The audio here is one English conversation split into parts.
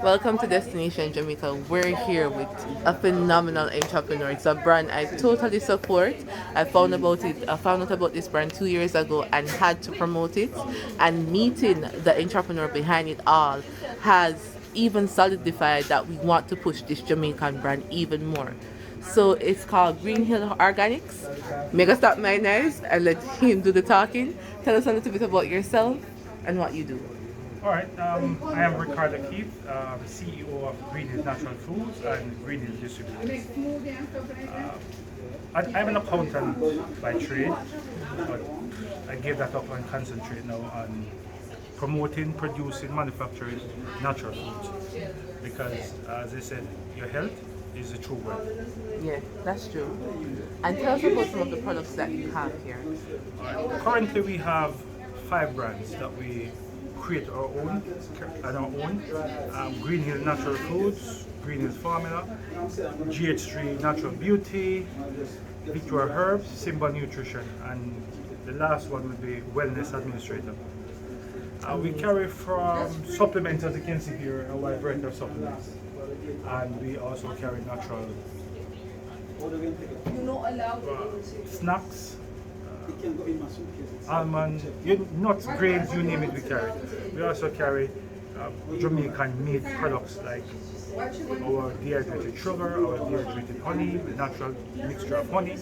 Welcome to Destination Jamaica. We're here with a phenomenal entrepreneur. It's a brand I totally support. I found out about this brand 2 years ago and had to promote it. And meeting the entrepreneur behind it all has even solidified that we want to push this Jamaican brand even more. So it's called Green Hill Organics. Mega stop my nice and let him do the talking. Tell us a little bit about yourself and what you do. All right, I am Ricardo Keith, CEO of Green Hills Natural Foods and Green Hills Distributors. I'm an accountant by trade, but I gave that up and concentrate now on promoting, producing, manufacturing natural foods. Because, as I said, your health is the true wealth. Yeah, that's true. And tell us about some of the products that you have here. Currently, we have 5 brands that we create our own and our own. Green Hill Natural Foods, Green Hill Formula, GH3 Natural Beauty, Victoria Herbs, Simba Nutrition, and the last one would be Wellness Administrator. We carry from supplements, as you can see here, a wide variety of supplements. And we also carry natural snacks, almond, nuts, grains, you name it, we carry. We also carry Jamaican made products like our dehydrated sugar, our dehydrated honey, the natural mixture of honey.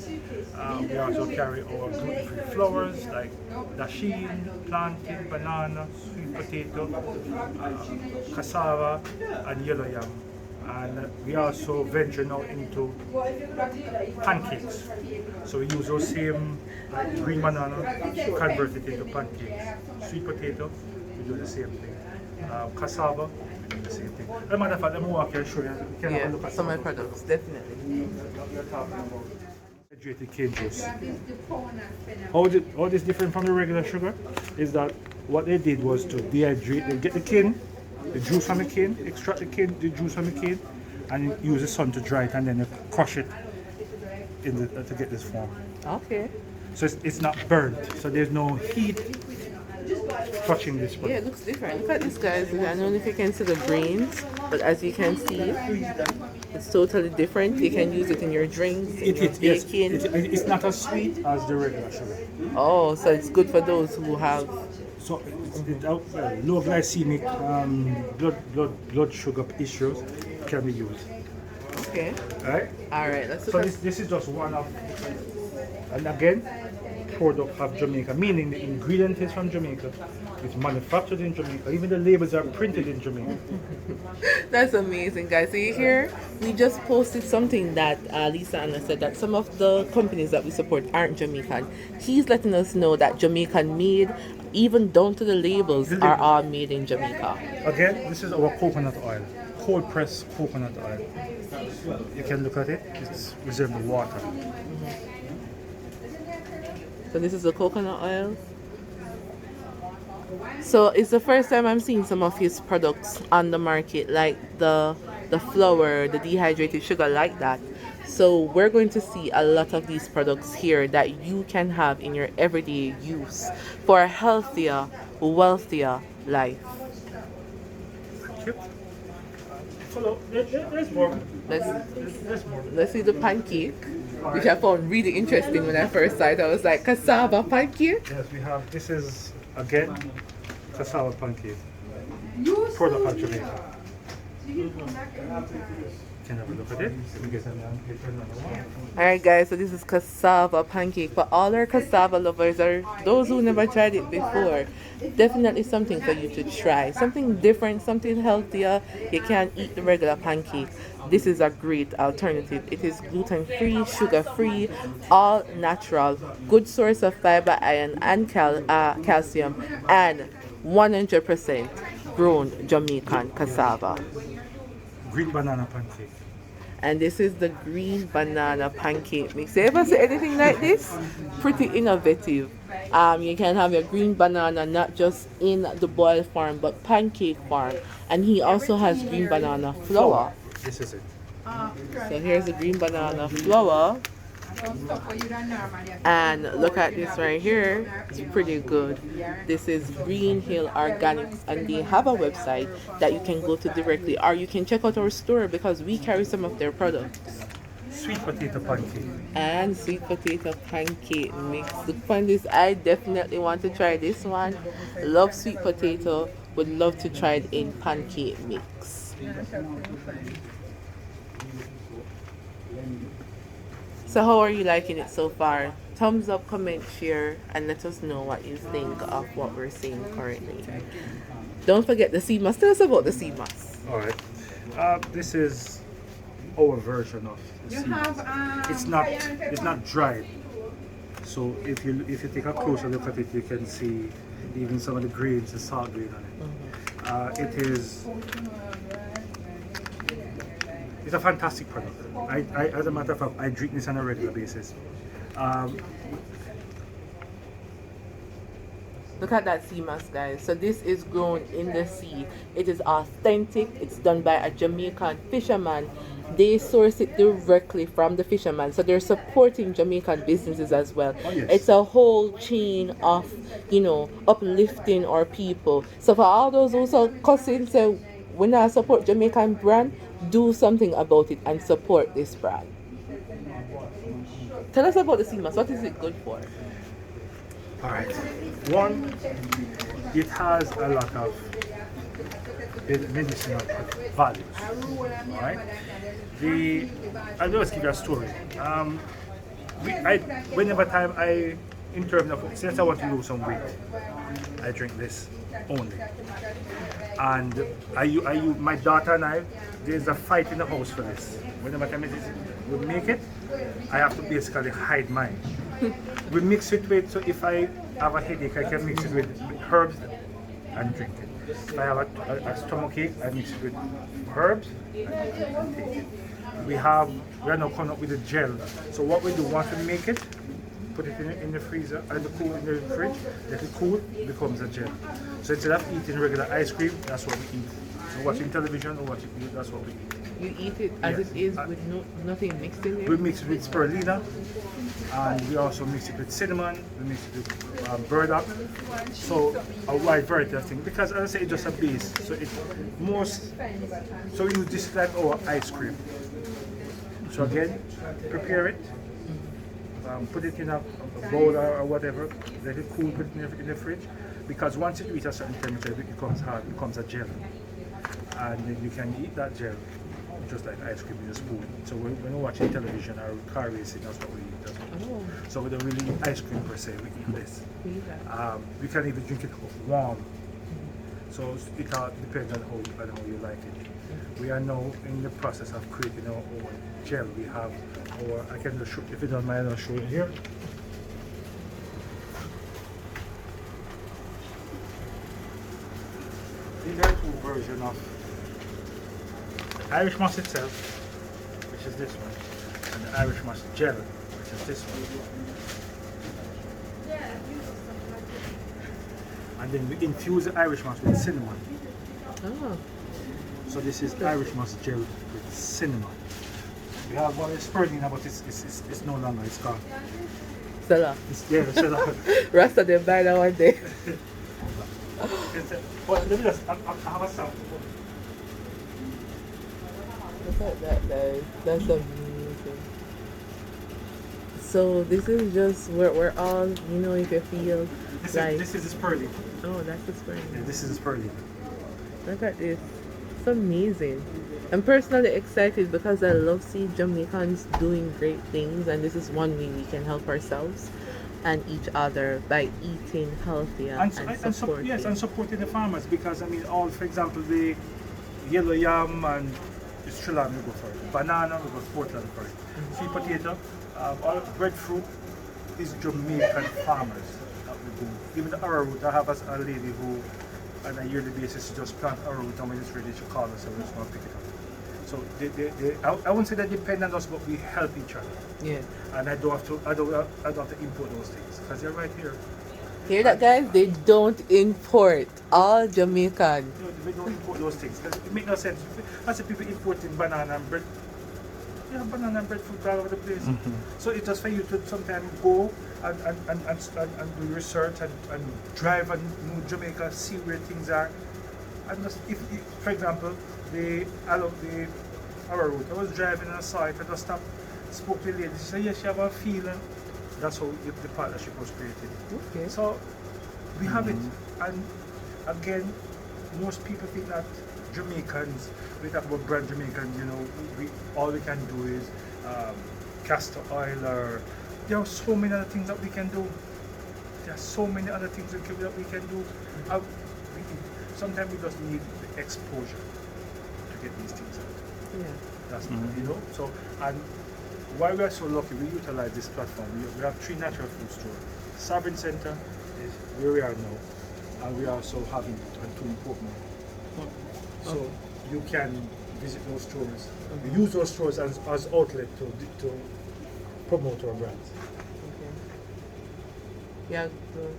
We also carry our gluten-free flours like dasheen, plantain, banana, sweet potato, cassava, and yellow yam. And we also venture now into pancakes. So we use those same like green banana, convert it into pancakes. Sweet potato, we do the same thing. Cassava, we do the same thing. As a matter of fact, let me walk here and show you. You can have a look at some of my products, definitely. We're talking about hydrated cane juice. How this different from the regular sugar is that what they did was to dehydrate, they get the cane, the juice from the cane, extract the juice from the cane, and use the sun to dry it, and then you crush it to get this form. Okay. So it's not burnt, so there's no heat touching this one. Yeah, it looks different. Look at this, guys. I don't know if you can see the grains, but as you can see, it's totally different. You can use it in your drinks, in your Yes, baking. it's not as sweet as the regular sugar. Oh, so it's good for those who have. So low glycemic blood sugar issues can be used. Okay. Right? All right. Let's So look at. this is just one of, and again, product of Jamaica, meaning the ingredient is from Jamaica. It's manufactured in Jamaica. Even the labels are printed in Jamaica. That's amazing, guys. So you hear, we just posted something that Lisa Anna said that some of the companies that we support aren't Jamaican. He's letting us know that Jamaican made, even down to the labels, are all made in Jamaica. Again, this is our coconut oil, cold pressed coconut oil. You can look at it. It's resemble water. So this is the coconut oil. So it's the first time I'm seeing some of his products on the market, like the flour, the dehydrated sugar, like that. So we're going to see a lot of these products here that you can have in your everyday use for a healthier, wealthier life. Cute. Follow. There's more. Let's There's more. let's see the pancake, which I found really interesting when I first saw it. I was like, cassava pancake. Yes, we have. This is again cassava pancake. Product of Jamaica. Can have a look at it. Let me get another one. Alright guys, so this is cassava pancake. For all our cassava lovers or those who never tried it before, definitely something for you to try. Something different, something healthier. You can't eat the regular pancake. This is a great alternative. It is gluten-free, sugar-free, all natural, good source of fiber, iron, and calcium, and 100% grown Jamaican cassava. Green banana pancake. And this is the green banana pancake mix. You ever see anything like this? Pretty innovative. You can have your green banana not just in the boiled form, but pancake form. And he also has green banana flour. This is it. So here's the green banana flour. And look at this right here. It's pretty good. This is Green Hill Organics, and they have a website that you can go to directly, or you can check out our store because we carry some of their products. Sweet potato pancake. And sweet potato pancake mix. Look upon this. I definitely want to try this one. Love sweet potato. Would love to try it in pancake mix. So how are you liking it so far? Thumbs up, comment, share, and let us know what you think of what we're seeing currently. Don't forget the sea moss. Tell us about the sea moss. All right. This is our version of the sea moss. It's not dried. So if you take a closer look at it, you can see even some of the grains, the salt grain on it. It's a fantastic product. As a matter of fact, I drink this on a regular basis. Look at that sea moss, guys. So this is grown in the sea. It is authentic. It's done by a Jamaican fisherman. They source it directly from the fisherman. So they're supporting Jamaican businesses as well. Oh, yes. It's a whole chain of, uplifting our people. So for all those who are cussing, say, when I support Jamaican brand, do something about it and support this brand. Tell us about the sea moss. What is it good for? All right. One, it has a lot of medicinal values. All right. I'll just give you a story. Whenever time I interview, since I want to lose some weight, I drink this only. And my daughter and I, there's a fight in the house for this. Whenever time we make it, I have to basically hide mine. We mix it with, so if I have a headache, I can mix it with herbs and drink it. If I have a stomach ache, I mix it with herbs and take it. We are now coming up with a gel. So what we do, once we make it, put it in the freezer, in the fridge, let it cool, it becomes a gel. So instead of eating regular ice cream, that's what we eat. So watching television or that's what we eat. You eat it as Yes. it is with nothing mixed in there? We mix it with spirulina, and we also mix it with cinnamon, we mix it with burdock, so a wide variety of things. Because as I say, it's just a base, so so we use this like our ice cream. So again, prepare it, put it in a bowl or whatever, let it cool, put it in the fridge, because once it reaches a certain temperature, it becomes hard, it becomes a gel, and then you can eat that gel just like ice cream with a spoon. So when we're watching television or car racing, that's what we eat. So we don't really eat ice cream per se, we eat this. We can even drink it warm. So it all depends on how you like it. We are now in the process of creating our own gel. We have I can just show, if you don't mind, I'll show you here. These are two versions of Irish moss itself, which is this one, and the Irish moss gel, which is this one. And then we infuse the Irish moss with cinnamon. Oh. So this is Irish moss gel with cinnamon. We have one is spirulina, but it's no longer, it's gone. Salah. It's Rasta them buy that one day. Well, let me just, I have a sample. Look at that, guys. That's amazing. So this is just we're all, if you feel This is the spirulina. Oh, that's the spring. Yeah, this is the spirulina. Look at this. It's amazing. I'm personally excited because I love seeing Jamaicans doing great things, and this is one way we can help ourselves and each other by eating healthier and supporting. Yes, and supporting the farmers, because for example, the yellow yam and the Sri Lanka we go for it. Banana we go to Portland for it. Sweet potato, all breadfruit is Jamaican farmers that we do. Even the arrowroot, I have a lady who on a yearly basis just plant arrowroot, and when it's ready she calls us and we're just going to pick it up. So I won't say they depend on us, but we help each other. Yeah. And I don't have to import those things, because they're right here. Hear that, guys? They don't import. All Jamaican. We don't import those things. It makes no sense. I say people importing banana and bread. you have banana and breadfruit all over the place. So it's just for you to sometimes go and do research and drive and know Jamaica, see where things are. And just, if for example, the our route, I was driving and I saw it, I just stopped, spoke to the lady, she said, yes, she have a feeling. That's how the partnership was created. Okay. So we have it, and again, most people think that Jamaicans, we talk about brand Jamaican, you know, all we can do is castor oil, or there are so many other things that we can do. There are so many other things that we can do. Sometimes we just need the exposure to get these things out. Yeah. That's you know. So, and why we are so lucky, we utilize this platform. We have 3 natural food stores. Sovereign Center is where we are now, and we are also having 2 in Portmore. So you can visit those stores. We use those stores as outlet to promote our brands. Okay. Yeah. Good.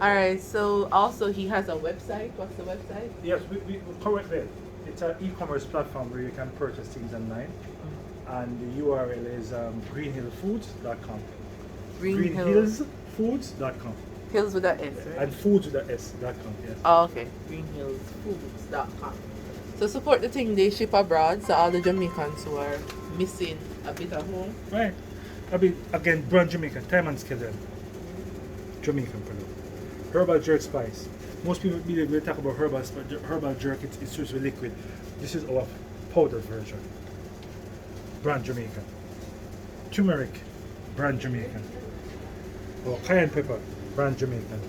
All right. So also he has a website. What's the website? Yes, we currently it's an e-commerce platform where you can purchase things online, and the URL is greenhillfoods.com. Greenhillsfoods.com. Hills with an S, right? And foods with a S.com, yes. Oh, okay. Greenhillsfoods.com. So support the thing they ship abroad, so all the Jamaicans who are missing a bit of home. Right. I mean, again, brand Jamaican, time and skill, Jamaican product. Herbal jerk spice. Most people believe we talk about herbal jerk, it's just a liquid. This is our powdered version. Brand Jamaican. Turmeric, brand Jamaican. Or cayenne pepper, brand Jamaican.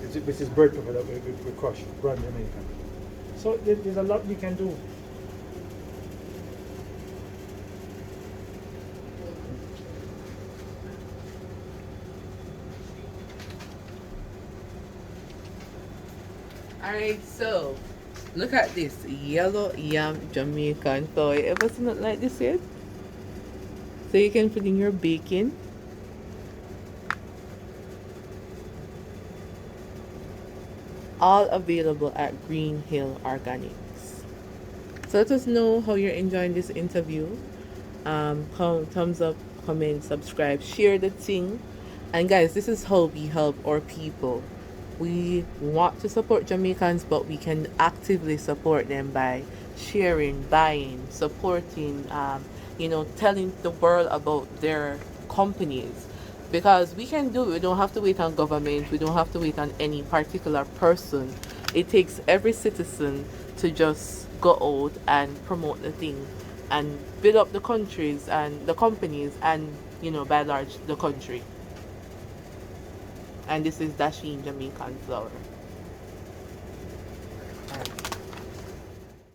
This is bird pepper that we crush, brand Jamaican. So there's a lot we can do. Alright, so look at this yellow yam Jamaican toy. Ever seen it like this yet? So you can put in your bacon. All available at Green Hill Organics. So let us know how you're enjoying this interview. Thumbs up, comment, subscribe, share the thing. And guys, this is how we help our people. We want to support Jamaicans, but we can actively support them by sharing, buying, supporting, telling the world about their companies. Because we can do it. We don't have to wait on government. We don't have to wait on any particular person. It takes every citizen to just go out and promote the thing and build up the countries and the companies and, by large, the country. And this is Dasheen Jamaican flour.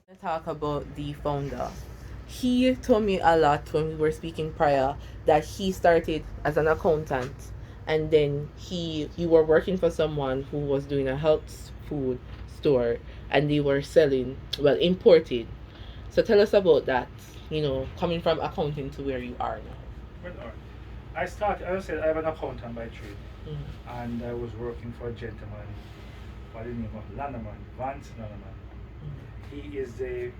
Let's talk about the founder. He told me a lot when we were speaking prior that he started as an accountant, and then you were working for someone who was doing a health food store, and they were imported. So tell us about that, coming from accounting to where you are now. Well, I said I have an accountant by trade, and I was working for a gentleman by the name of Vance Landerman. He is the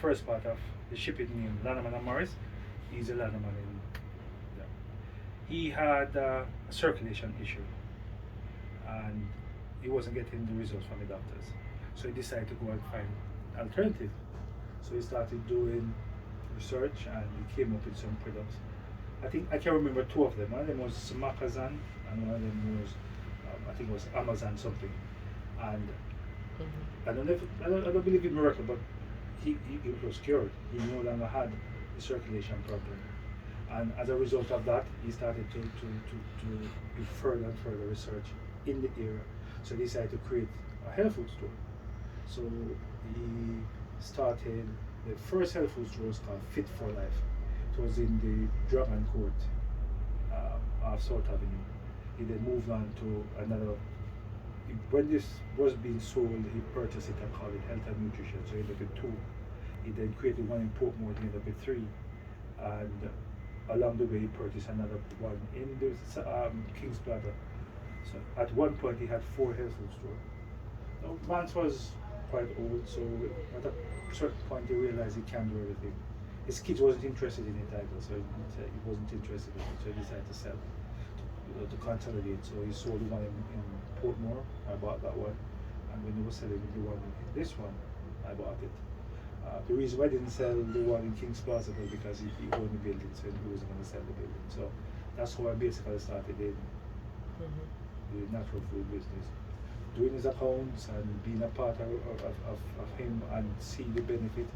first part of the shipping name, Landerman and Morris. He's a Landerman He had a circulation issue, and he wasn't getting the results from the doctors. So he decided to go and find alternative. So he started doing research, and he came up with some products. I can remember 2 of them. One of them was Macazan, and one of them was, I think it was Amazon something. And I don't believe in miracle, but he was cured. He no longer had the circulation problem. And as a result of that, he started to do further and further research in the area. So he decided to create a health food store. So he started, the first health food store was called Fit for Life. It was in the Dragon Court off South Avenue. He then moved on to another. When this was being sold, he purchased it and called it Health and Nutrition. So he ended up with 2. He then created one in Portmore, he ended up with 3. And along the way, he purchased another one in the King's Plaza. So at one point, he had 4 health food stores. Now, Vance was quite old, so at a certain point he realized he can't do everything. His kids wasn't interested in it either, so he wasn't interested in it, so he decided to sell, to consolidate. So he sold the one in Portmore. I bought that one, and when he was selling the one, this one, I bought it. The reason why I didn't sell the one in King's Plaza was because he owned the building, so he wasn't going to sell the building. So that's how I basically started in the natural food business, doing his accounts and being a part of him and seeing the benefit.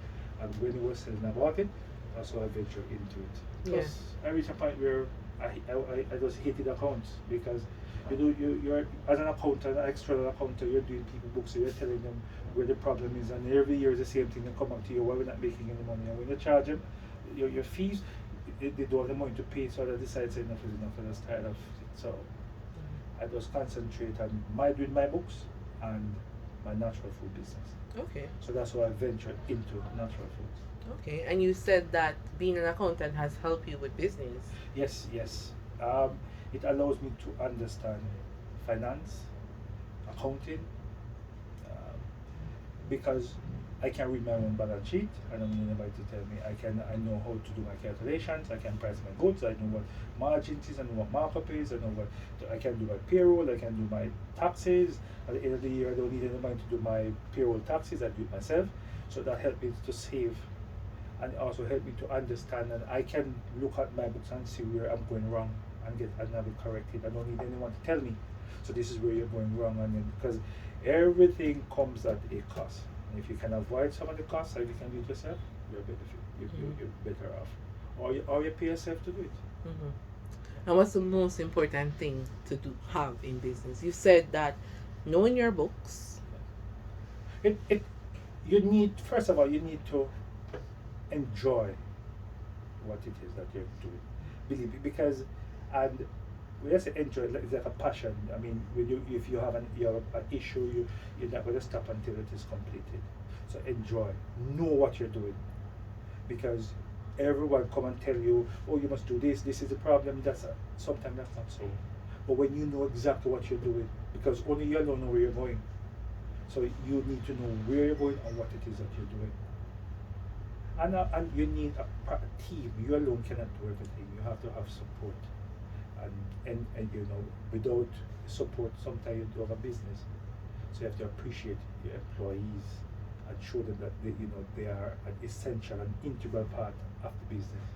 And when he was selling, I bought it. That's how I ventured into it. Plus, I reached a point where I just hated accounts because you're as an accountant, an external accountant, you're doing people books, so you're telling them where the problem is, and every year is the same thing. They come up to you, why we're not making any money, and when you charge them your fees, they don't have the money to pay, so I decided enough is enough, and I was tired of it. So I just concentrate on doing my books and my natural food business. Okay. So that's why I ventured into natural foods. Okay. And you said that being an accountant has helped you with business. Yes, yes. It allows me to understand finance, accounting, because I can read my own balance sheet. I don't need anybody to tell me. I know how to do my calculations. I can price my goods. I know what margins is. I know what markup is. I know what I can do my payroll. I can do my taxes. At the end of the year, I don't need anybody to do my payroll taxes. I do it myself. So that helped me to save, and also helped me to understand. And I can look at my books and see where I'm going wrong and have it corrected. I don't need anyone to tell me. So this is where you're going wrong, and because everything comes at a cost. And if you can avoid some of the costs, or if you can do it yourself, you're better off. Or you pay yourself to do it. And what's the most important thing to have in business? You said that knowing your books. You need, first of all, you need to enjoy what it is that you're doing. Believe it, because, and when I say enjoy, it's like a passion. I mean, if you have an issue, you're not going to stop until it is completed. So enjoy, know what you're doing, because everyone come and tell you, oh, you must do this. This is the problem. Sometimes that's not so. But when you know exactly what you're doing, because only you alone know where you're going. So you need to know where you're going and what it is that you're doing. And you need a team. You alone cannot do everything. You have to have support. And you know, without support, sometimes you don't have a business. So you have to appreciate your employees and show them that they are an essential and integral part of the business.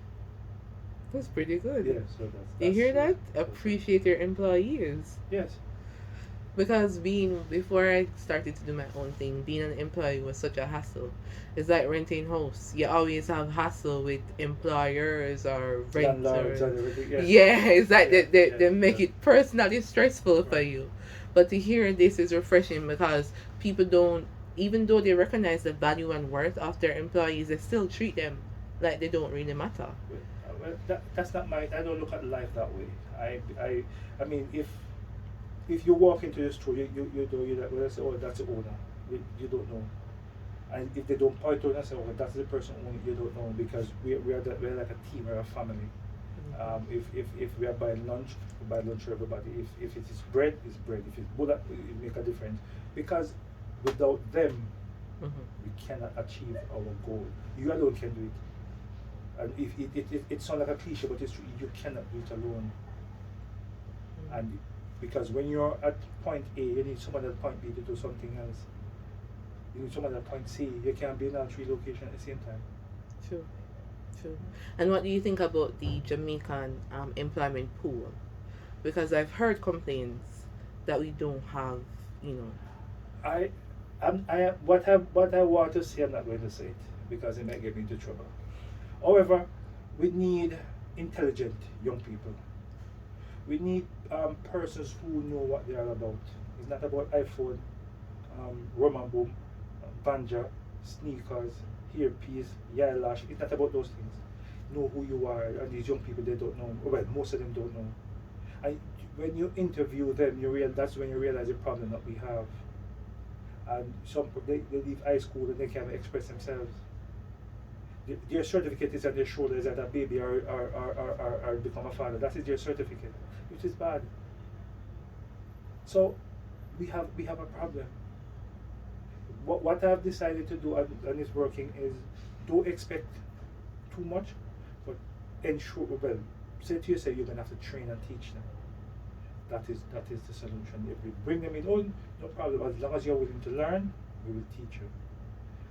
That's pretty good. Yeah, so that's you hear that? that's Appreciate your employees. Yes. Because before I started to do my own thing, being an employee was such a hassle. It's like renting house. You always have hassle with employers or Landlords renters. and everything. Yes. Yeah, it's like they make it personally stressful for you. But to hear this is refreshing because people don't, even though they recognize the value and worth of their employees, they still treat them like they don't really matter. Well, that's not I don't look at life that way. I mean, if you walk into the store, you're like, well, say, oh, that's the owner. You don't know. And if they don't point to it and say, oh, that's the person owning, you don't know, because we're like a team, we're a family. If we are buying lunch, we buy lunch for everybody. If it is bread, it's bread. If it's bullet, it make a difference. Because without them, we cannot achieve our goal. You alone can do it. And if it sounds like a cliche, but it's true, you cannot do it alone. And because when you're at point A, you need someone at point B to do something else. You need someone at point C. You can't be in all three locations at the same time. True. And what do you think about the Jamaican employment pool? Because I've heard complaints that we don't have, What I want to say, I'm not going to say it because it might get me into trouble. However, we need intelligent young people. We need persons who know what they are about. It's not about iPhone, rum and boom, banja, sneakers, hairpiece, eyelash. It's not about those things. Know who you are, and these young people, they don't know. Well, most of them don't know. And when you interview them, that's when you realize the problem that we have. And they leave high school and they can't express themselves. Their certificate is on their shoulders that a baby or become a father. That is their certificate, which is bad. So we have a problem. what I've decided to do, and it's working, is don't expect too much, but ensure, well, say to yourself you're gonna have to train and teach them. That is the solution. If we bring them in, oh, no problem. As long as you're willing to learn, we will teach you.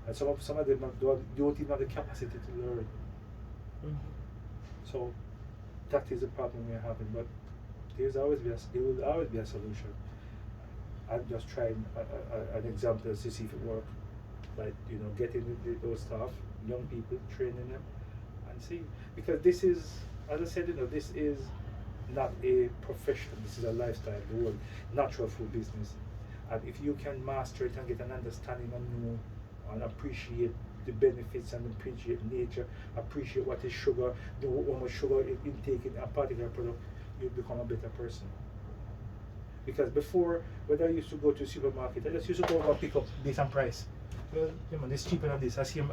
And some of them don't even have the capacity to learn. So that is the problem we're having. But there will always be a solution. I'm just trying an example to see if it works. Like, getting those staff, young people, training them, and see. Because this is, as I said, this is not a profession. This is a lifestyle. The whole natural food business. And if you can master it and get an understanding and know and appreciate the benefits and appreciate nature, appreciate what is sugar, know how much sugar intake in a particular product, you become a better person. Because before, when I used to go to a supermarket, I just used to go and pick up based on price. Well, it's cheaper than this. I same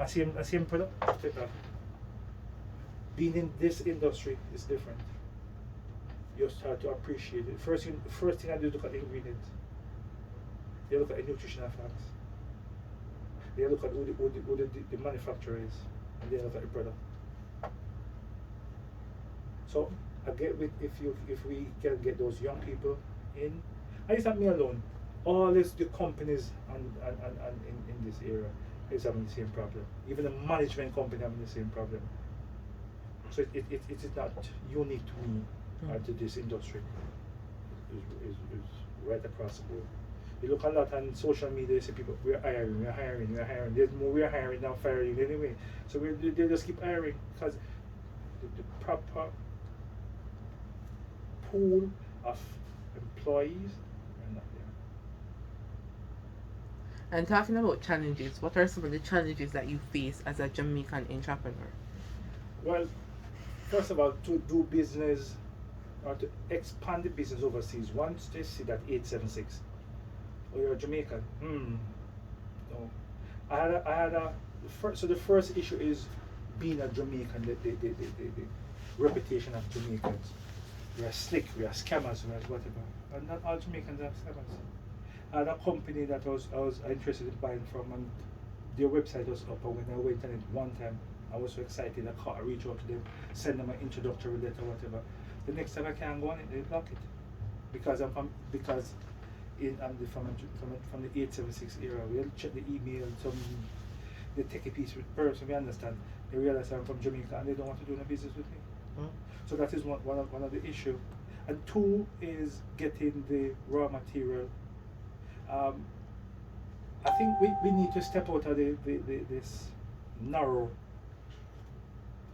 product. Take that. Being in this industry is different. You start to appreciate it. First thing I do is look at the ingredients. They look at the nutritional facts. They look at who the manufacturer is, and they look at the product. So I get with if we can get those young people in, and it's not me alone. All the companies and in this area is having the same problem. Even the management company having the same problem. So it is not unique to me and to this industry. Is right across the board. You look a lot on social media, you see people, we're hiring. There's more, we're hiring now, firing anyway. So they just keep hiring because the proper pool of employees are not there. And talking about challenges, what are some of the challenges that you face as a Jamaican entrepreneur? Well, first of all, to do business or to expand the business overseas, once they see that 876, oh, you're a Jamaican. No. So the first issue is being a Jamaican, the reputation of Jamaicans. We are slick, we are scammers, we are whatever. And not all Jamaicans are scammers. I had a company that I was interested in buying from, and their website was up, and when I went on it one time, I was so excited, I reached out to them, send them an introductory letter, whatever. The next time I can't go on it, they block it. Because I'm from the 876 era. We'll check the email, they take a piece with person, we understand. They realize I'm from Jamaica and they don't want to do no business with me. So that is one of the issues. And two is getting the raw material. I think we need to step out of this narrow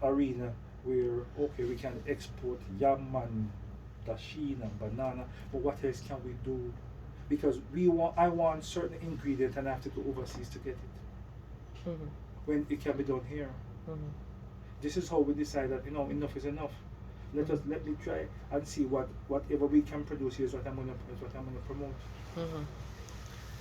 arena where, okay, we can export yam and dasheen and banana, but what else can we do? Because I want certain ingredient and I have to go overseas to get it. When it can be done here. This is how we decide that enough is enough. Let me try and see whatever we can produce here is what I'm gonna promote.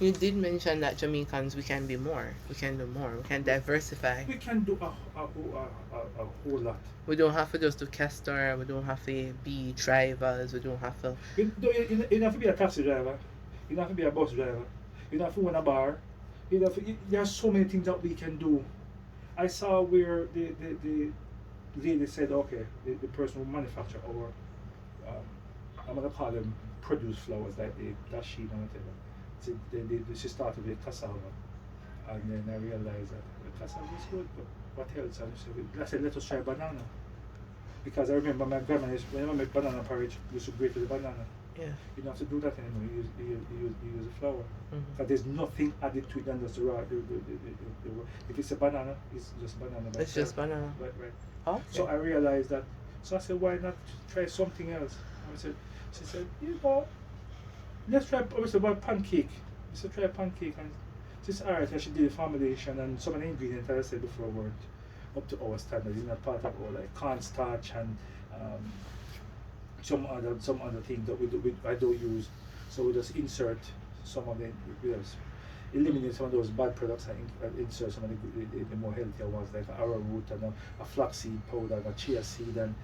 You did mention that Jamaicans, we can be more. We can do more. We can diversify. We can do a whole lot. We don't have to just do castor. We don't have to be drivers. We don't have to. You don't have to be a taxi driver. You don't have to be a bus driver. You don't have to own a bar. There are so many things that we can do. I saw where the lady said, okay, the person who manufacture our, I'm going to call them produce flowers, like the dasheen and whatever. So she started with cassava, and then I realized that the cassava is good, but what else? And I said, let us try banana. Because I remember my grandma, whenever I make banana porridge, used to grate the banana. Yeah. You don't have to do that anymore. You use the flour. Because there's nothing added to it than just the raw. If it's a banana, it's just banana. It's just banana. Right. Okay. So I realized that. So I said, why not try something else? She said, let's try about pancake. I said, try a pancake. And she said, alright, I should do the formulation and some of the ingredients, as I said before, weren't up to our standards. It's not part of our like cornstarch and some other things that I don't use. So we just insert some of the, eliminate some of those bad products and insert some of the more healthier ones, like arrowroot and a flaxseed powder and a chia seed, and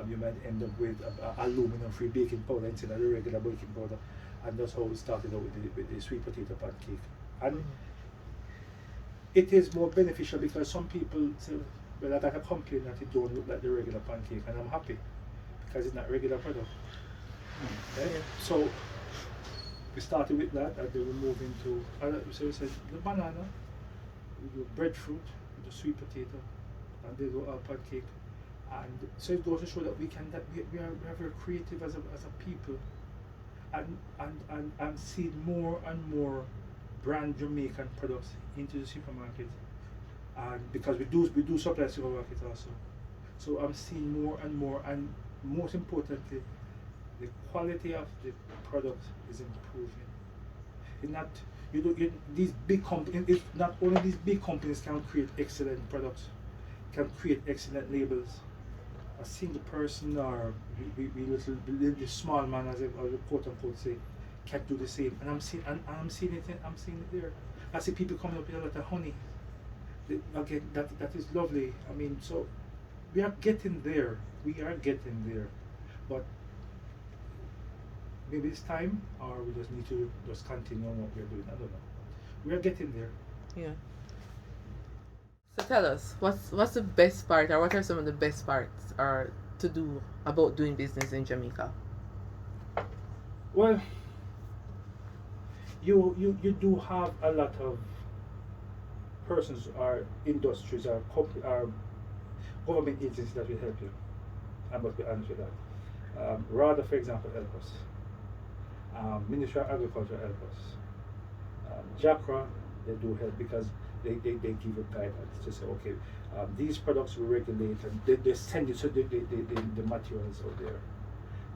you might end up with aluminum-free baking powder instead of the regular baking powder. And that's how we started out with the sweet potato pancake. And it is more beneficial because some people say, well, I got a complaint that it don't look like the regular pancake, and I'm happy because it's not regular product. Right? Yeah. So we started with that, and then we moved into so we said the banana, we do breadfruit, we do sweet potato, and they do our pancake. And so it goes to show that we are very creative as a people, and I'm seeing more and more brand Jamaican products into the supermarket, and because we do supply supermarket also, so I'm seeing more and more, and most importantly, the quality of the product is improving. In that these big companies, it's not only these big companies can create excellent products, can create excellent labels. A single person or the small man, as I quote unquote say, can do the same. And I'm seeing it there. I see people coming up with a lot of honey. Again, that is lovely. I mean, so we are getting there. We are getting there, but maybe it's time, or we just need to just continue on what we're doing. I don't know. We are getting there. Yeah. So tell us, what's the best part, or what are some of the best parts, or to do about doing business in Jamaica? Well, you do have a lot of persons or industries or government agencies that will help you. I must be honest with that. RADA, for example, help us. Ministry of Agriculture help us. JACRA, they do help because they give you guidance to say, okay, these products we regulate, and they send you so the materials out there.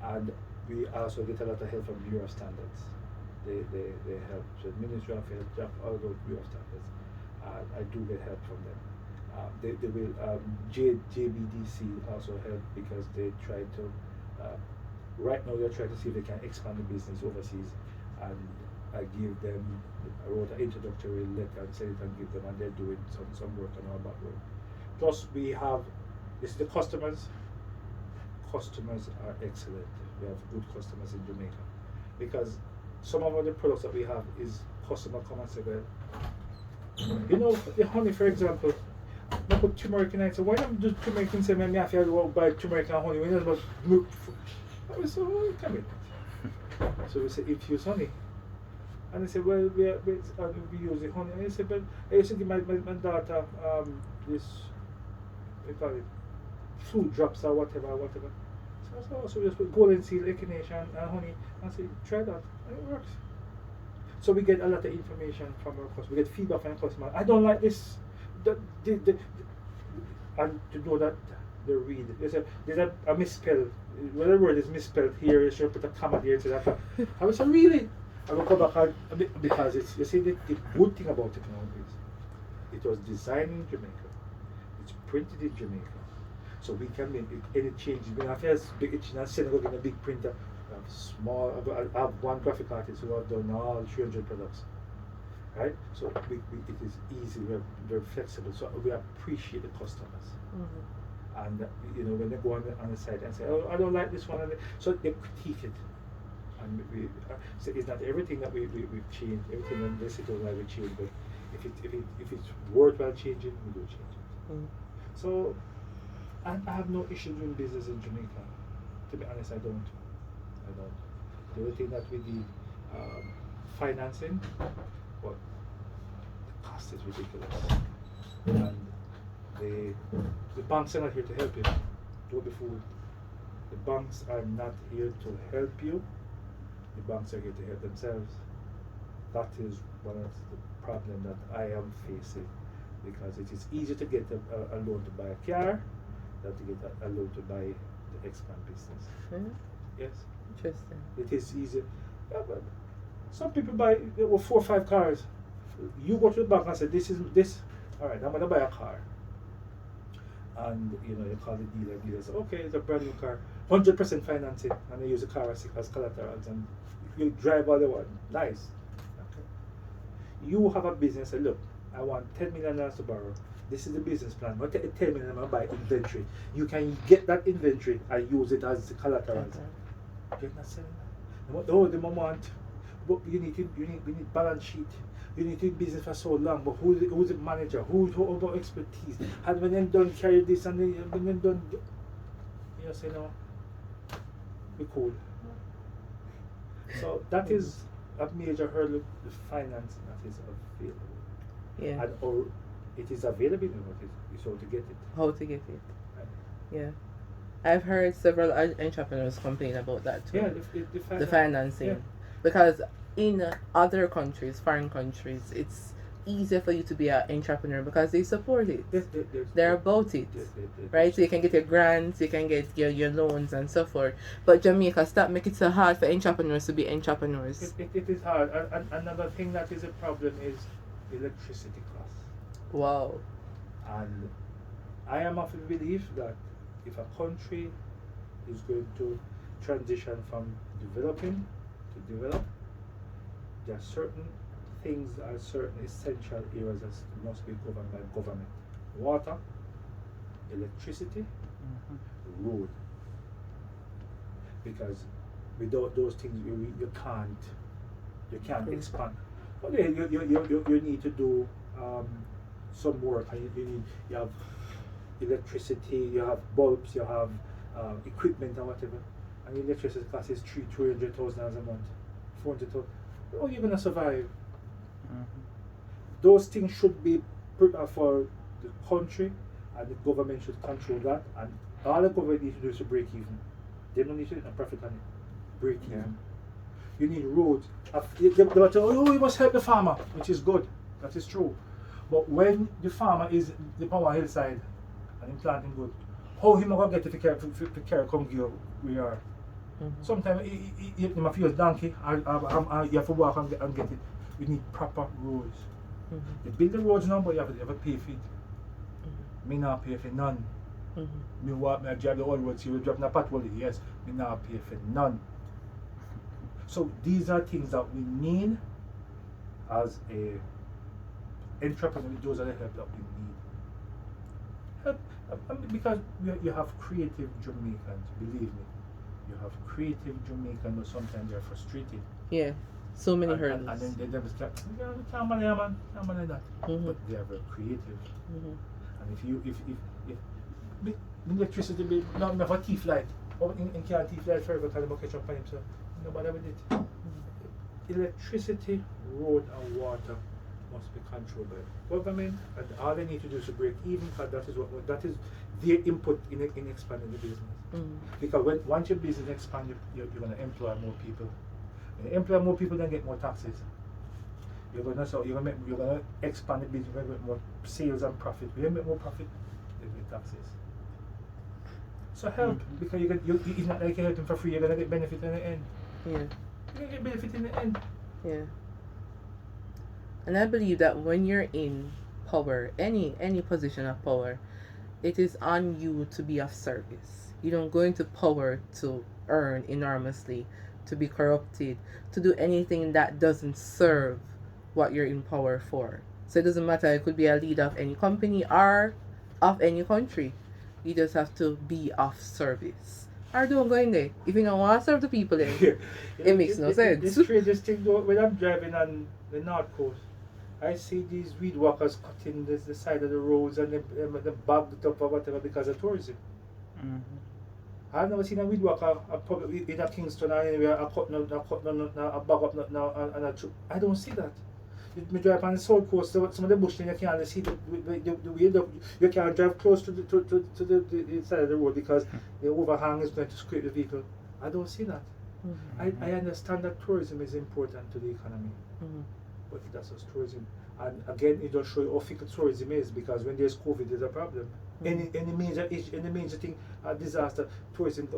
And we also get a lot of help from Bureau of Standards. They help. So Ministry of Health, all those Bureau of Standards. I do get help from them. They will JBDC also help because they try to right now they're trying to see if they can expand the business overseas, and I give them, I wrote an introductory letter and said it and give them, and they're doing some work on our background. Plus we have, this is the customers. Customers are excellent. We have good customers in Jamaica because some of the products that we have is customer come and say, well, you know, the honey, for example, I put turmeric in it. So why don't do turmeric and say, man, I have to go buy turmeric and honey? When about milk? I said, well, come in. So we said, infused honey. And they said, well, we use the honey. And I said, but I used to give my daughter this, we call it, food drops or whatever. So I said, oh, so we just put golden seal, echinacea, and honey. And I said, try that. And it works. So we get a lot of information from our customers. We get feedback from our customers. I don't like this. And to know that they read. There's a misspell. Whatever word is misspelled here, you should put a comma here to that. I was really. I will come back because it's, you see, the good thing about it now is it was designed in Jamaica. It's printed in Jamaica. So we can make any changes. We have a big in Senegal in a big printer. I have one graphic artist who have done all 300 products. Right? So it is easy, we're flexible. So we appreciate the customers. Mm-hmm. And you know, when they go on the site and say, oh, I don't like this one, so they critique it. And so it's not everything that we've changed, everything that they say don't like we change, but if it's worthwhile changing, we do change it. Mm. So I have no issue doing business in Jamaica. To be honest, I don't. The only thing that we need financing, but the cost is ridiculous. And the banks are not here to help you. Don't be fooled. The banks are not here to help you. The banks are here to help themselves. That is one of the problems that I am facing, because it is easier to get a loan to buy a car than to get a loan to buy the expand business. Mm-hmm. Yes. Interesting. It is easier. Yeah, but some people buy 4 or 5 cars. You go to the bank and say, this. All right, I'm gonna buy a car. And you know, you call the dealer says, okay, it's a brand new car, 100% financing, and they use the car as collaterals, and you drive all the way. Nice. Okay. You have a business, and look, I want $10 million to borrow. This is the business plan. I'll take the $10 million and buy inventory. You can get that inventory and use it as collateral. You're not selling that. Oh, the moment, but we need balance sheet. you need to be in business for so long, but who's the manager? Who about expertise? And when them done carry this and when them done, you say no, be cool. So that is a major hurdle, the financing that is available. Yeah. And or it is available, but it's how to get it. How to get it. Right? Yeah. I've heard several entrepreneurs complain about that too. Yeah, The financing. Yeah. Because in other countries, foreign countries, it's easier for you to be an entrepreneur because they support it. Yes, They're about it. Yes. Right? So you can get your grants, you can get your loans and so forth. But Jamaica, stop making it so hard for entrepreneurs to be entrepreneurs. It is hard. And another thing that is a problem is electricity costs. Wow. And I am of the belief that if a country is going to transition from developing to develop, there are certain things, that are certain essential areas that must be governed by government. Water, electricity, road. Because without those things you can't expand. But yeah, you need to do some work, and you have electricity, you have bulbs, you have equipment and whatever, and the electricity cost is $300,000 a month, 400,000. How are you gonna survive? Those things should be put for the country, and the government should control that. And all the government needs to do is to break even. They don't need to make a profit on it. Break even. You need roads. You must help the farmer, which is good. That is true. But when the farmer is the power hillside and he's planting good, how him gonna get it to carry come here we are? Sometimes you have to use donkey or you have to walk and get it. You need proper roads. They build the roads now, but you have to pay for it. Me not pay for none. Me drive the old roads, you will drive in a patrol, yes. Me not pay for none. So these are things that we need as a entrepreneur. Those are the help that we need. Help, because you have creative Jamaicans, believe me. You have creative Jamaicans, but sometimes they're frustrated. Yeah. So many hurdles. And then they just like, can't manage man, can't manage that. But they are very creative. And if electricity bill, not have a thief light, or in can't thief light forever because they catch up on him, so nobody ever did. Electricity, road and water must be controlled by government, and all they need to do is to break even, because that is their input in expanding the business. Because once your business expands, you're going to employ more people. When you employ more people, then get more taxes. You're going to expand the business, you're going to get more sales and profit. When you make more profit, you get taxes. So help, because it's not like you help them for free. You're going to get benefit in the end. Yeah. You're going to get benefit in the end. Yeah. And I believe that when you're in power, any position of power, it is on you to be of service. You don't go into power to earn enormously, to be corrupted, to do anything that doesn't serve what you're in power for. So it doesn't matter, it could be a leader of any company or of any country. You just have to be of service. Or don't go in there. If you don't want to serve the people, then it makes no sense. The strangest thing though, when I'm driving on the North Coast, I see these weed walkers cutting the side of the roads and they bag it up or whatever because of tourism. I've never seen a weed walker in a Kingston or anywhere a bag up now and a troop. I don't see that. You drive on the South Coast, some of the bush you can't see the way you can't drive close to the side of the road because the overhang is going to scrape the vehicle. I don't see that. I understand that tourism is important to the economy. But that's just tourism. And again, it just shows you how fickle tourism is, because when there's COVID, there's a problem. Any major issue, any major thing, disaster, tourism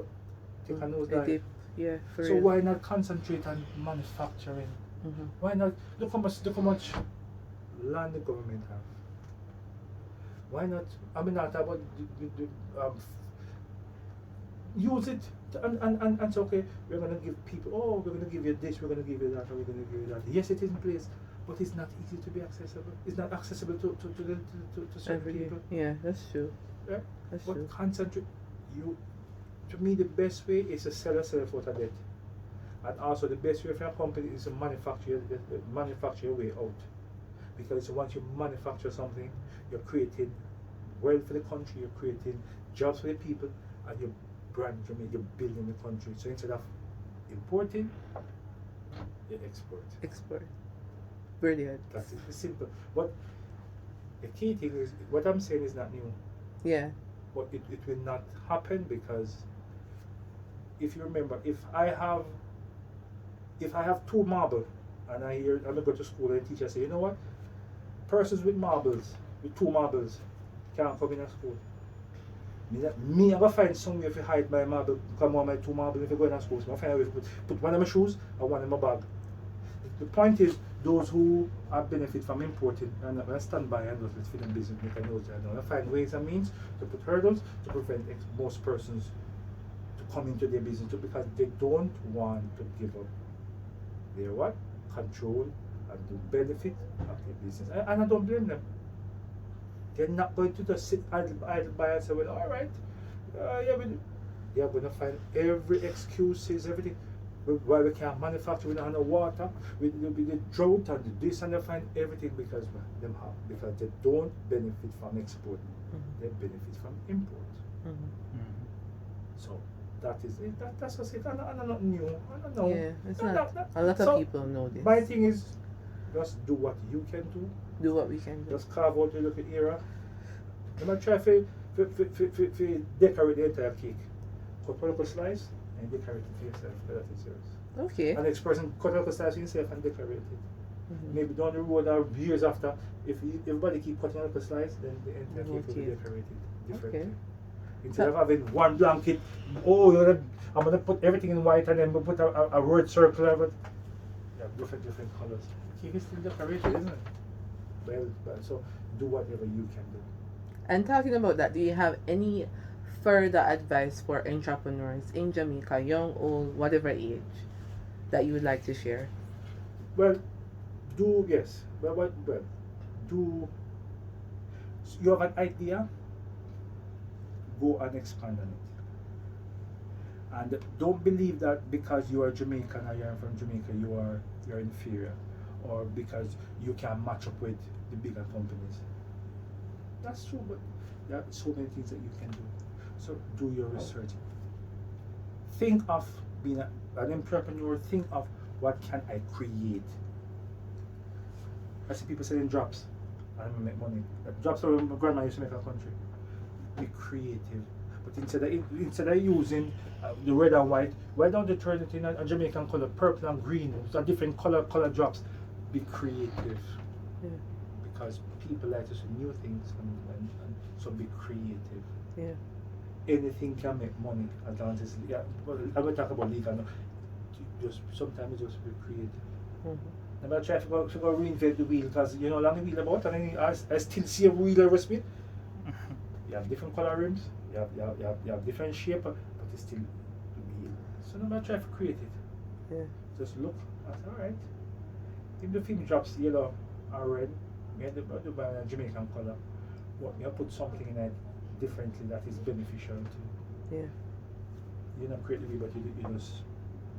take a nosedive. Yeah, for so real. why not concentrate on manufacturing? Why not look how much land the government have? Why not? I mean, not about use it and say, okay, we're going to give people, we're going to give you this, we're going to give you that, or we're going to give you that. Yes, it is in place, but it's not easy to be accessible. It's not accessible to certain people. Yeah, that's true. Yeah? That's But true. concentrate. To me, the best way is to sell yourself out of debt. And also the best way for a company is to manufacture your way out. Because once you manufacture something, you're creating wealth for the country, you're creating jobs for the people, and you're brand Jamaica, you're building the country. So instead of importing, you export. Export. Brilliant. That's it. It's simple. But the key thing is, what I'm saying is not new. Yeah. But it will not happen because if you remember, if I have two marbles and I'm gonna go to school and the teacher say, you know what? Persons with marbles, with two marbles, can't come in a school. Me, I'm gonna find somewhere to hide my marble, come on my two marbles if you go in a school. So I find a way to put one in my shoes and one in my bag. The point is, those who are benefit from importing and I stand by and let's feed them business, make a note and I find ways and means to put hurdles to prevent most persons to come into their business because they don't want to give up their what? Control and the benefit of their business. And I don't blame them. They're not going to just sit idle by and say, well, all right, they're going to find every excuses, everything. Why we can't manufacture, we don't have no water, with the drought and this, and they find everything because because they don't benefit from export, they benefit from import. So that is it. That's what's it. And not new. I don't know. Yeah, it's not. A lot of people know this. My thing is, just do what you can do. Do what we can do. Just carve out your little area. I'm gonna try to decorate the entire cake. Cut a little slice and decorate it for yourself. That is yours. Okay. And the next person cut out a slice for yourself and decorate it. Maybe down the road or years after, if everybody keep cutting out a slice, then the entire cake will be decorated differently. Okay. Instead of having one blanket, I'm gonna put everything in white and then we'll put a word circle of it. Yeah, different colors. Cake is still decorated, isn't it? Well, so do whatever you can do. And talking about that, do you have any further advice for entrepreneurs in Jamaica, young, old, whatever age, that you would like to share? Well, do you have an idea? Go and expand on it. And don't believe that because you are Jamaican or you're from Jamaica, you're inferior, or because you can match up with the bigger companies. That's true, but there are so many things that you can do. So do your research. Think of being an entrepreneur. Think of what can I create. I see people selling drops and make money. Drops are my grandma used to make a country. Be creative. But instead of using the red and white, why don't they turn it in a Jamaican color, purple and green? It's a different color drops. Be creative. Yeah. Because people like to see new things and so be creative. Yeah. Anything can make money as long as it's I'm going to talk about legal now. Sometimes just be creative. I'm going to try to go reinvent the wheel because you know how long the wheel about and then I still see a wheel ever spin. You have different color rims, you have different shape, but it's still the wheel. So I'm going to try to create it. Yeah. Just look, that's alright. If the film drops yellow or red, we have to buy a Jamaican color. But you put something in it differently that is beneficial to. Yeah. You're not create the wheel, but you just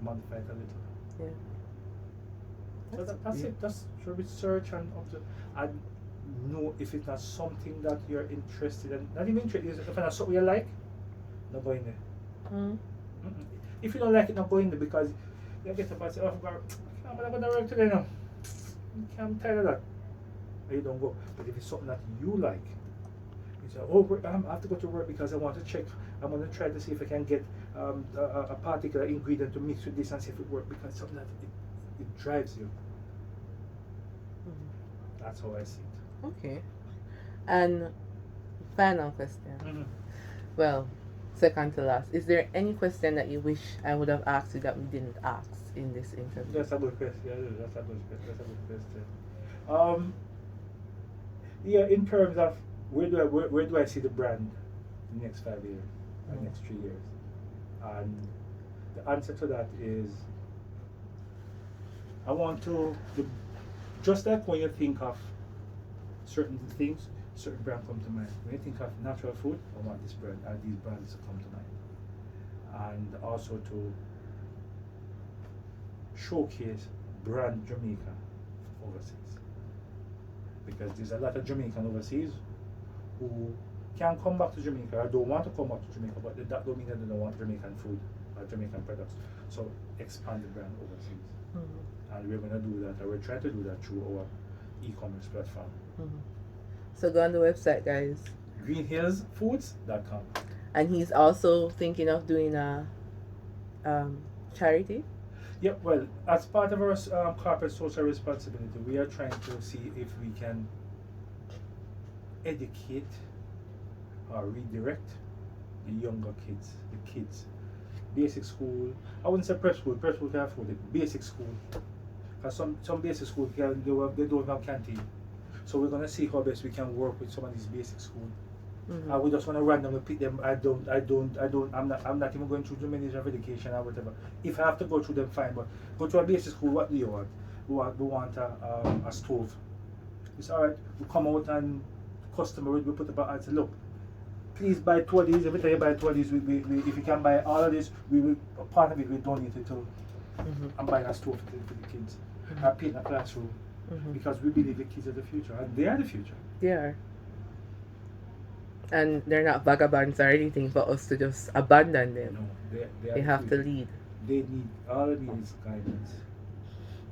modify it a little. Yeah. So that's it. That's your research and know if it's not something that you're interested in. Not even interested. If it's not something you like, not go in there. If you don't like it, not go in there because you get up and say, oh, I'm not going to work today now. I'm tired of that. And you don't go. But if it's something that you like, you say, oh, I have to go to work because I want to check. I'm going to try to see if I can get a particular ingredient to mix with this and see if it works because it's something that it drives you. That's how I see it. Okay. And final question. Well, second to last. Is there any question that you wish I would have asked you that we didn't ask in this interview? That's a good question. Yeah, that's a good question. Yeah, in terms of where do I see the brand in the next 5 years, or next 3 years? And the answer to that is I want to just like when you think of certain things, certain brands come to mind. When you think of natural food, I want this brand and these brands to come to mind. And also to showcase brand Jamaica overseas. because there's a lot of Jamaican overseas who can come back to Jamaica or don't want to come back to Jamaica, but that don't mean that they don't want Jamaican food or Jamaican products. So expand the brand overseas. And we're going to do that, or we're trying to do that through our e-commerce platform. So go on the website, guys. greenhillsfoods.com. And he's also thinking of doing a charity. Yeah, well, as part of our corporate social responsibility, we are trying to see if we can educate or redirect the younger kids, the kids. Basic school, I wouldn't say prep school can afford it, basic school. Because some basic schools, they don't have canteen. So we're going to see how best we can work with some of these basic schools. We just want to randomly pick them. I'm not even going through the Ministry of Education or whatever. If I have to go through them, fine, but go to a basic school, what do you want? We want a stove. It's alright, we come out and customer, we put the and say, look, please buy 2 of these. Every time you buy 2 of these, if you can buy all of this, we will, part of it we donate it to, and buy a stove for the kids. And paint a classroom. Because we believe the kids are the future, and they are the future. They are. And they're not vagabonds or anything for us to just abandon them. No, they have to lead. They need, all they need is guidance.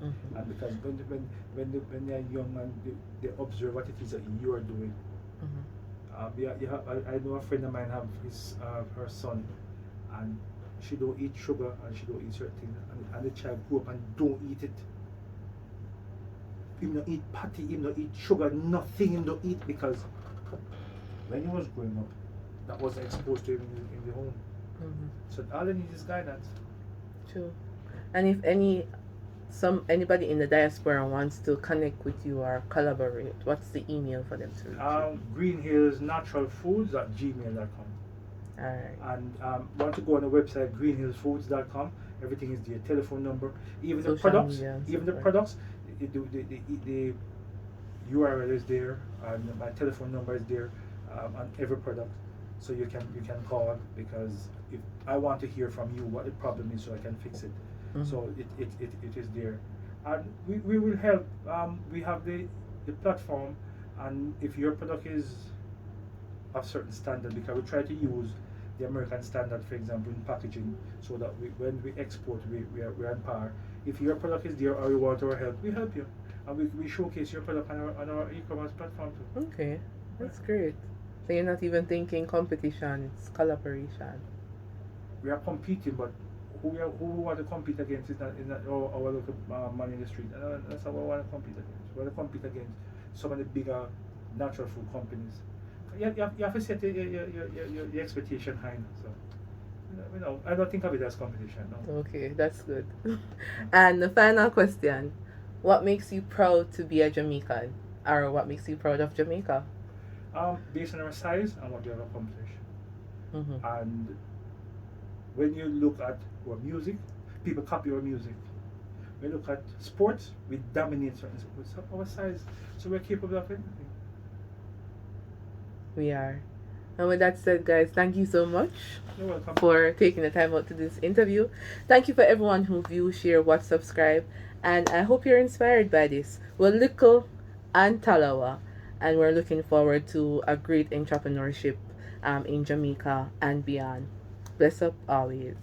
And because when they're young and they observe what it is that you are doing. I know a friend of mine have her son, and she don't eat sugar and she don't eat certain things, and the child grew up and don't eat it. Him not eat patty, him not eat sugar, nothing him don't eat, because when he was growing up, that wasn't exposed to him in the home. So all they need is guidance. True. And if anybody in the diaspora wants to connect with you or collaborate, what's the email for them to reach you? greenhillsnaturalfoods@gmail.com. Alright. And want to go on the website greenhillsfoods.com. Everything is there. Telephone number, even Social the products, media, even the products. The URL is there, and my telephone number is there on every product, so you can call, because if I want to hear from you what the problem is, so I can fix it. So it is there, and we will help. We have the platform, and if your product is of certain standard, because we try to use the American standard, for example, in packaging, so that when we export, we're on par. If your product is there or you want our help, we help you, and we showcase your product on our e-commerce platform too. Okay, that's great. So you're not even thinking competition; it's collaboration. We are competing, but who we want to compete against is not our local man in the street. That's how we want to compete against. We want to compete against some of the bigger natural food companies. You have to set your expectation high. So, I don't think of it as competition. No. Okay, that's good. And the final question: what makes you proud to be a Jamaican, or what makes you proud of Jamaica? Based on our size and what we have accomplished. And when you look at our music, people copy our music. When you look at sports, we dominate certain sports. Our size, so we're capable of anything. We are. And with that said, guys, thank you so much You're welcome. for taking the time out to this interview. Thank you for everyone who view, share, watch, subscribe, and I hope you're inspired by this. We're Little and Talawa, and we're looking forward to a great entrepreneurship in Jamaica and beyond. Bless up always.